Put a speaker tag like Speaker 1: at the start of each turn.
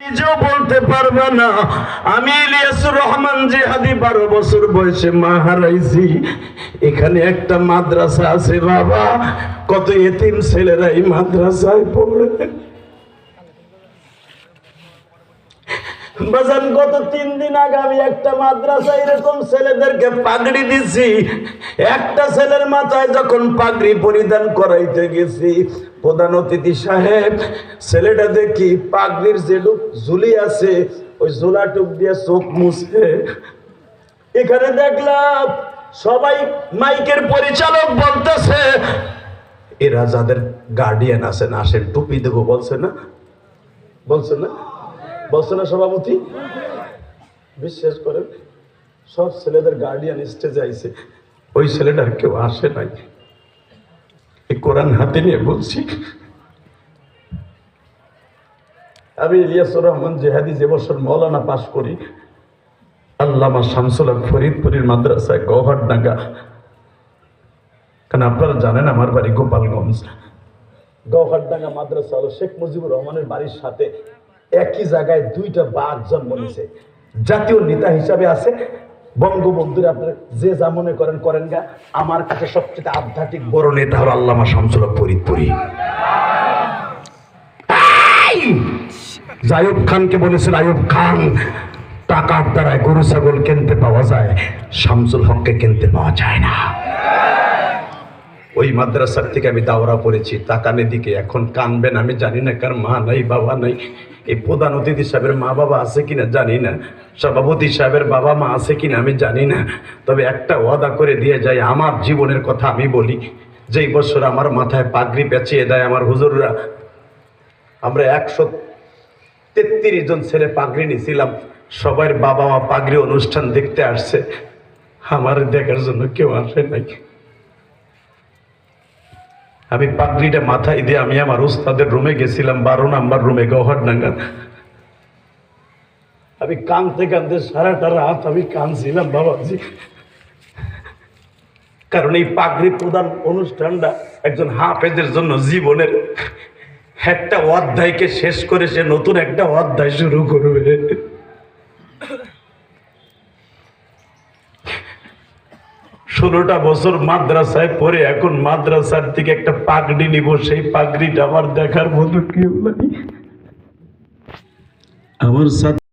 Speaker 1: নিজেও বলতে পারবে না আমি ইলিয়াসুর রহমান জিহাদি 12 বছর বয়সে মা হারাইছি। এখানে একটা মাদ্রাসা আছে বাবা, কত এতিম ছেলেরা এই মাদ্রাসায় পড়ে। বাজান গত 3 দিন আগে আমি একটা মাদ্রাসায় এরকম ছেলেদেরকে পাগড়ি দিছি। একটা ছেলের মাথায় যখন পাগড়ি পরিধান করাইতে গেছি, প্রধান অতিথি সাহেব ছেলেটা দেখি পাগড়ির যে ঝুলি আছে ওই ঝোলাটুক দিয়ে চোখ মুছে। এখানে দেখলাম সবাই মাইকের পরিচালক বলতেছে, এরা যাদের গার্ডিয়ান আছেন আসেন টুপি দেবো বলছে না, বলছে না, বলছে না সভাপতি? বিশ্বাস করেন সব ছেলেদের গার্ডিয়ান স্টেজে আইছে, ওই ছেলেটার কেউ আসে নাই। এই কোরআন হাতে নিয়ে বলছি, আমি ইলিয়াসুর রহমান জিহাদি যে বছর মৌলানা পাশ করি, আল্লামা শামসুল হক ফরিদপুরের মাদ্রাসায় গৌহারডাঙ্গা, কারণ আপনারা জানেন আমার বাড়ি গোপালগঞ্জ। গৌহারডাঙ্গা মাদ্রাসা হলো শেখ মুজিবুর রহমানের বাড়ির সাথে একই জায়গায় 2টা বাঘ জন্ম নিয়েছে। জাতীয় নেতা হিসাবে আছে বঙ্গবন্ধুর, আপনার যে যা মনে করেন করেন গা, আমার কাছে সবচেয়ে আধ্যাত্মিক বড় নেতা হলো আল্লামা শামসুল হক ফরিদপুরি। আইয়ুব খানকে বলেছিল, আইয়ুব খান টাকার দ্বারায় গরু ছাগল কিনতে পাওয়া যায়, শামসুল হককে কিনতে পাওয়া যায় না। ওই মাদ্রাসার থেকে আমি দাওরা পড়েছি তাকানে দিকে। এখন কানবেন আমি জানি না, কার মা নাই বাবা নাই। এই প্রধান অতিথি সাহেবের মা বাবা আছে কিনা জানি না, সভাপতি সাহেবের বাবা মা আছে কিনা আমি জানি না। তবে একটা ওয়াদা করে দিয়ে যাই, আমার জীবনের কথা আমি বলি, যেই বছর আমার মাথায় পাগড়ি পেঁচিয়ে দেয় আমার হুজুররা, আমরা 133 জন ছেলে পাগড়ি নিয়েছিলাম। সবার বাবা মা পাগড়ি অনুষ্ঠান দেখতে আসছে, আমার দেখার জন্য কেউ আসে নাই। আমি পাগড়িটা মাথায় দিয়ে আমি আমার উস্তাদের রুমে গেছিলাম, 12 নম্বর রুমে গৌহারডাঙ্গা। আমি কাঁদতে কাঁদতে সারাটা রাত আমি কাঁদছিলাম বাবাজি, কারণ এই পাগড়ি প্রদান অনুষ্ঠানটা একজন হাফেজের জন্য জীবনের একটা অধ্যায়কে শেষ করে সে নতুন একটা অধ্যায় শুরু করবে। 16টা বছর মাদ্রাসায় পড়ে এখন মাদ্রাসার থেকে একটা পাগড়ি নিব, সেই পাগড়িটা আমার দেখার মতো কেউ নাই। আমার সাথে